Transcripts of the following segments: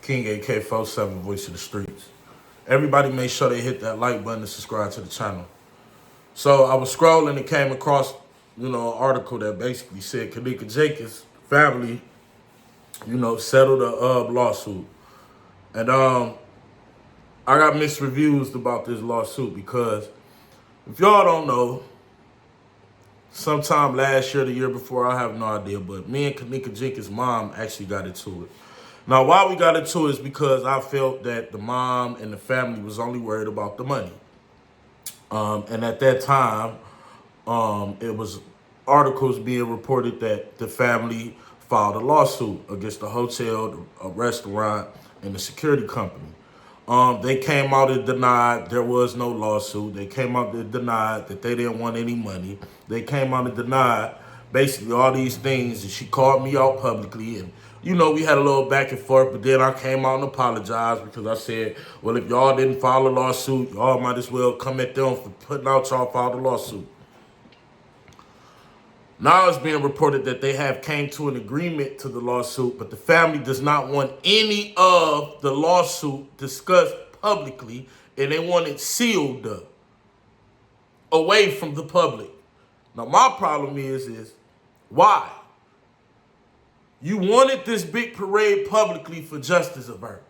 King AK47, Voice of the Streets. Everybody make sure they hit that like button and subscribe to the channel. So I was scrolling and came across, an article that basically said Kenneka Jenkins family, settled a lawsuit. And I got mixed reviews about this lawsuit because if y'all don't know, sometime last year, the year before, I have no idea, but me and Kenneka Jenkins' mom actually got into it. Now, why we got into it is because I felt that the mom and the family was only worried about the money. And at that time, it was articles being reported that the family filed a lawsuit against the hotel, a restaurant, and the security company. They came out and denied there was no lawsuit. They came out and denied that they didn't want any money. They came out and denied basically all these things. And she called me out publicly. And, we had a little back and forth. But then I came out and apologized because I said, well, if y'all didn't file a lawsuit, y'all might as well come at them for putting out y'all filed a lawsuit. Now it's being reported that they have came to an agreement to the lawsuit, but the family does not want any of the lawsuit discussed publicly, and they want it sealed up, away from the public. Now my problem is why? You wanted this big parade publicly for justice of her.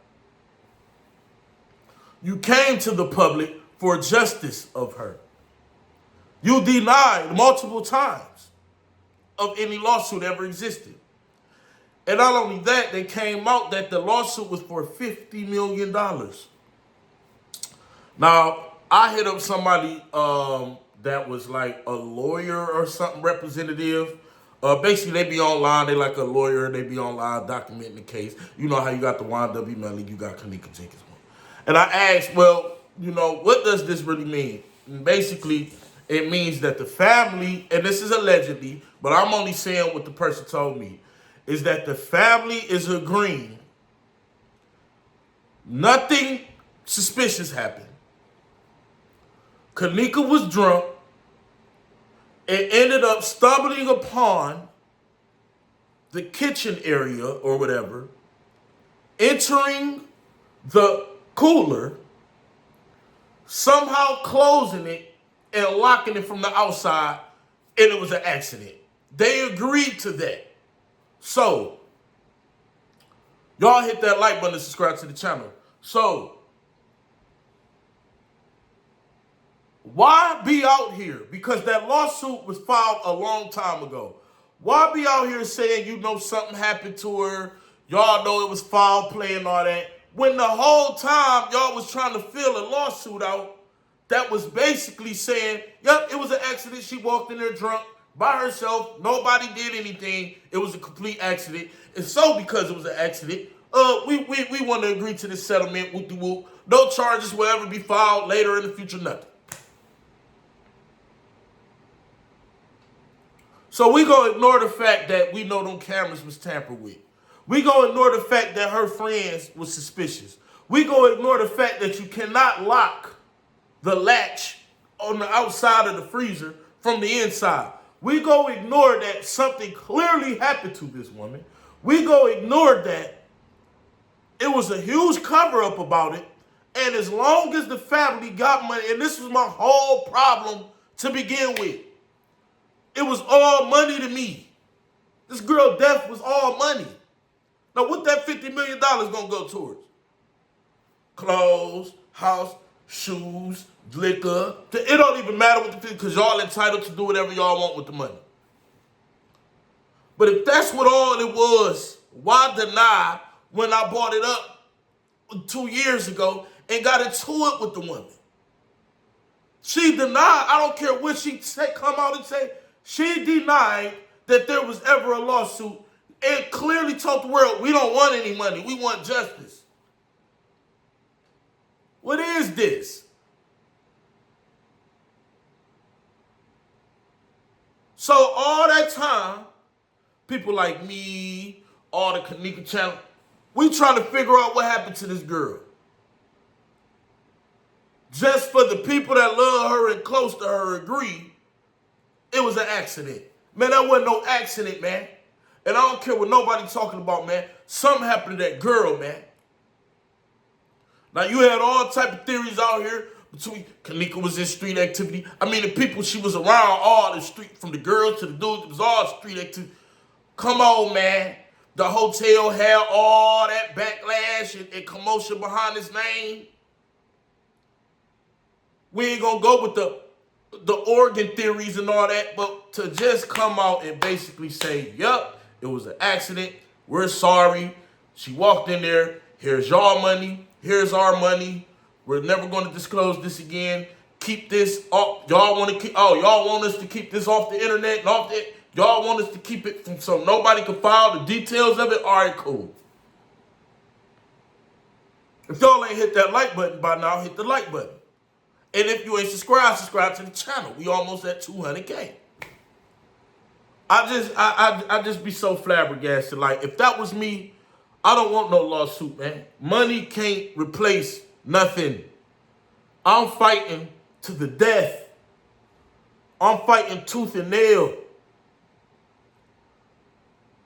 You came to the public for justice of her. You denied multiple times of any lawsuit ever existed. And not only that, they came out that the lawsuit was for $50 million. Now, I hit up somebody that was like a lawyer or something, representative. Basically, they be online. They like a lawyer. They be online documenting the case. You know how you got the YW Melly, you got Kenneka Jenkins. And I asked, well, what does this really mean? And basically, it means that the family, and this is allegedly, but I'm only saying what the person told me, is that the family is agreeing nothing suspicious happened. Kenneka was drunk and ended up stumbling upon the kitchen area or whatever, entering the cooler, somehow closing it and locking it from the outside, and it was an accident. They agreed to that. So, y'all hit that like button and subscribe to the channel. So, why be out here? Because that lawsuit was filed a long time ago. Why be out here saying something happened to her, y'all know it was foul play and all that, when the whole time y'all was trying to fill a lawsuit out that was basically saying, yep, it was an accident. She walked in there drunk by herself. Nobody did anything. It was a complete accident. And so because it was an accident, we want to agree to this settlement. No charges will ever be filed later in the future, nothing. So we going to ignore the fact that we know them cameras was tampered with. We going to ignore the fact that her friends was suspicious. We going to ignore the fact that you cannot lock the latch on the outside of the freezer from the inside. We go ignore that something clearly happened to this woman. We go ignore that it was a huge cover-up about it. And as long as the family got money, and this was my whole problem to begin with, it was all money to me. This girl death was all money. Now what that $50 million gonna go towards? Clothes, house, shoes, liquor. It don't even matter what the because y'all entitled to do whatever y'all want with the money. But if that's what all it was, why deny when I bought it up 2 years ago and got into it with the woman? She denied. I don't care what she come out and say. She denied that there was ever a lawsuit and clearly told the world, we don't want any money. We want justice. What is this? So all that time, people like me, all the Kenneka channel, we trying to figure out what happened to this girl. Just for the people that love her and close to her agree, it was an accident. Man, that wasn't no accident, man. And I don't care what nobody talking about, man. Something happened to that girl, man. Now, you had all type of theories out here between Kenneka was in street activity. I mean, the people she was around, all the street, from the girls to the dudes, it was all street activity. Come on, man. The hotel had all that backlash and commotion behind his name. We ain't gonna go with the organ theories and all that, but to just come out and basically say, yup, it was an accident. We're sorry. She walked in there. Here's y'all money. Here's our money. We're never going to disclose this again. Keep this off. Y'all want to keep? Oh, y'all want us to keep this off the internet and off the. Y'all want us to keep it from so nobody can file the details of it. All right, cool. If y'all ain't hit that like button by now, hit the like button. And if you ain't subscribed, subscribe to the channel. We almost at 200K. I just be so flabbergasted. Like, if that was me, I don't want no lawsuit, man. Money can't replace nothing. I'm fighting to the death. I'm fighting tooth and nail.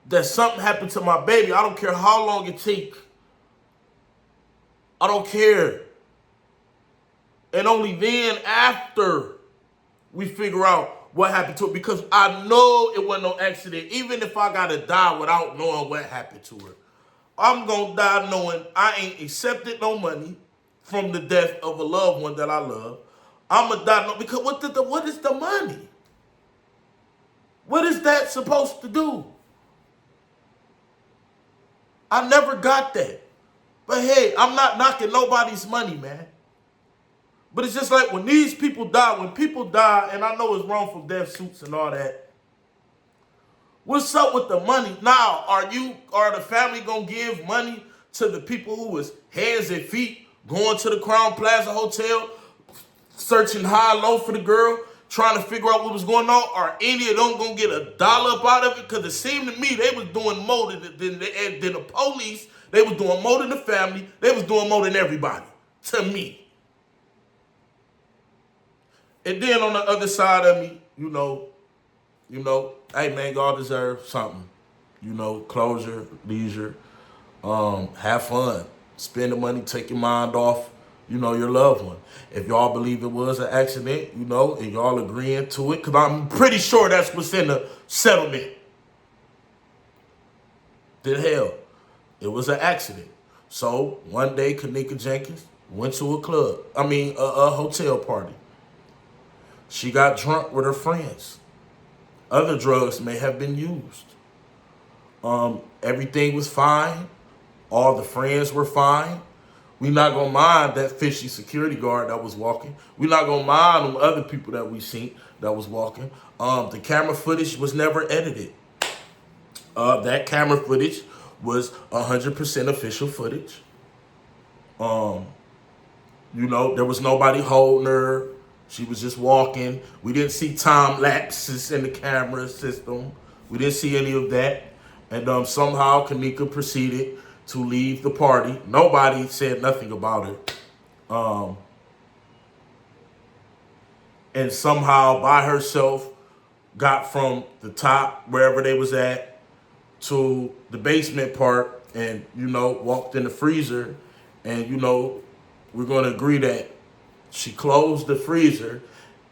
That something happened to my baby. I don't care how long it takes. I don't care. And only then, after, we figure out what happened to her. Because I know it wasn't no accident. Even if I gotta die without knowing what happened to her, I'm gonna die knowing I ain't accepted no money from the death of a loved one that I love. I'm gonna die because what is the money? What is that supposed to do? I never got that. But hey, I'm not knocking nobody's money, man. But it's just like when these people die, and I know it's wrongful death suits and all that. What's up with the money? Now, are the family gonna give money to the people who was hands and feet going to the Crown Plaza Hotel, searching high and low for the girl, trying to figure out what was going on? Are any of them gonna get a dollar up out of it? Because it seemed to me they was doing more than the police. They was doing more than the family. They was doing more than everybody, to me. And then on the other side of me, you know, hey man, y'all deserve something. You know, closure, leisure, have fun, spend the money, take your mind off, your loved one. If y'all believe it was an accident, and y'all agreeing to it, because I'm pretty sure that's what's in the settlement. Then hell, it was an accident. So one day, Kenneka Jenkins went to a hotel party. She got drunk with her friends. Other drugs may have been used. Everything was fine. All the friends were fine. We not gonna mind that fishy security guard that was walking. We not gonna mind them other people that we seen that was walking. The camera footage was never edited. That camera footage was 100% official footage. There was nobody holding her. She was just walking. We didn't see time lapses in the camera system. We didn't see any of that. And somehow Kenneka proceeded to leave the party. Nobody said nothing about it. And somehow by herself got from the top, wherever they was at, to the basement part and, walked in the freezer. And, we're going to agree that she closed the freezer,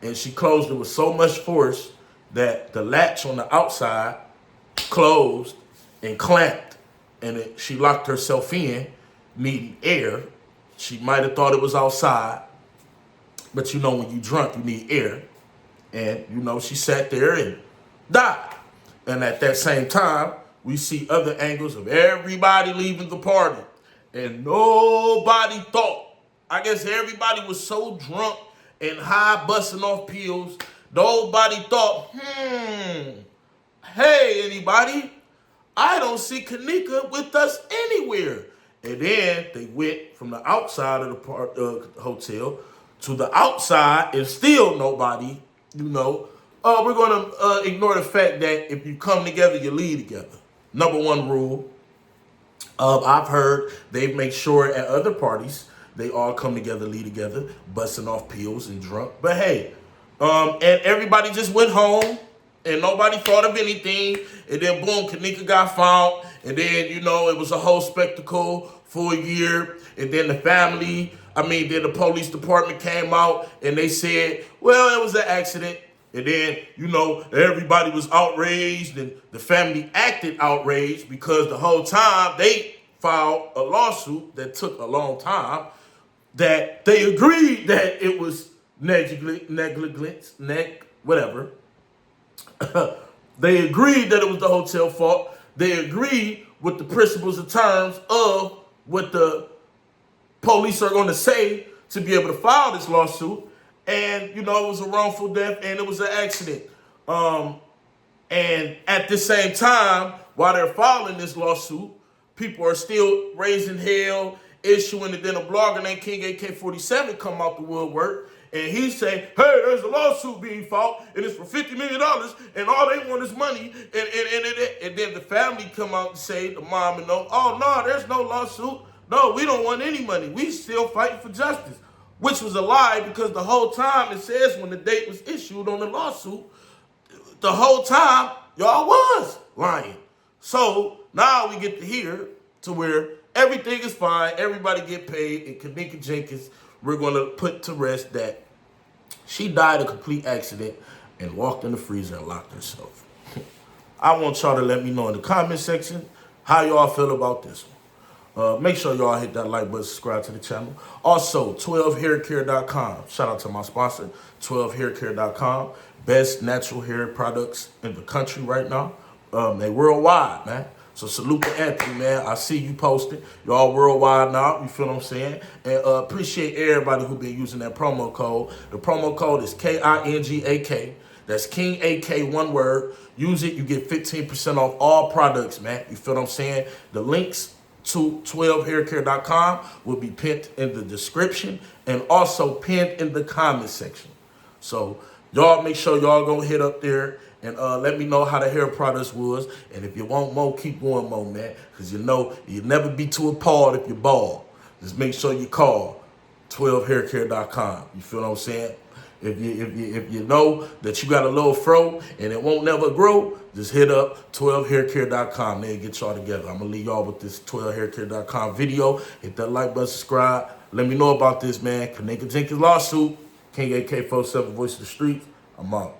and she closed it with so much force that the latch on the outside closed and clamped, and she locked herself in, needing air. She might have thought it was outside, but when you drunk, you need air. And, she sat there and died. And at that same time, we see other angles of everybody leaving the party, and nobody thought. I guess everybody was so drunk and high, busting off pills, nobody thought, hey, anybody, I don't see Kenneka with us anywhere. And then they went from the outside of the hotel to the outside, and still nobody, we're going to ignore the fact that if you come together, you leave together. Number one rule. I've heard they make sure at other parties, they all come together, lead together, busting off pills and drunk. But hey, and everybody just went home, and nobody thought of anything. And then boom, Kenneka got found. And then, it was a whole spectacle for a year, and then then the police department came out and they said, well, it was an accident. And then, everybody was outraged and the family acted outraged because the whole time they filed a lawsuit that took a long time that they agreed that it was negligence, whatever. They agreed that it was the hotel fault. They agreed with the principles and terms of what the police are going to say to be able to file this lawsuit. And, it was a wrongful death and it was an accident. And at the same time, while they're filing this lawsuit, people are still raising hell, issuing, and then a blogger named King AK-47 come out the woodwork. And he say, hey, there's a lawsuit being filed, and it's for $50 million, and all they want is money. And then the family come out and say, the mom and them, oh, no, there's no lawsuit. No, we don't want any money. We still fighting for justice, which was a lie because the whole time it says when the date was issued on the lawsuit, the whole time y'all was lying. So now we get to hear to where everything is fine, everybody get paid, and Kenneka Jenkins, we're going to put to rest that she died a complete accident and walked in the freezer and locked herself. I want y'all to let me know in the comment section how y'all feel about this one. Make sure y'all hit that like button, subscribe to the channel. Also, 12haircare.com. Shout out to my sponsor, 12haircare.com. Best natural hair products in the country right now. They worldwide, man. So salute to Anthony, man. I see you posting. Y'all worldwide now. You feel what I'm saying? And appreciate everybody who been using that promo code. The promo code is KINGAK. That's King AK, one word. Use it. You get 15% off all products, man. You feel what I'm saying? The links to 12haircare.com will be pinned in the description and also pinned in the comment section. So y'all make sure y'all go hit up there and let me know how the hair products was. And if you want more, keep going more, man. Because you'll never be too appalled if you're bald. Just make sure you call 12haircare.com. You feel what I'm saying? If you know that you got a little fro and it won't never grow, just hit up 12haircare.com. They'll get y'all together. I'm going to leave y'all with this 12haircare.com video. Hit that like button, subscribe. Let me know about this, man. Kenneka Jenkins lawsuit. King AK-47, voice of the streets. I'm out.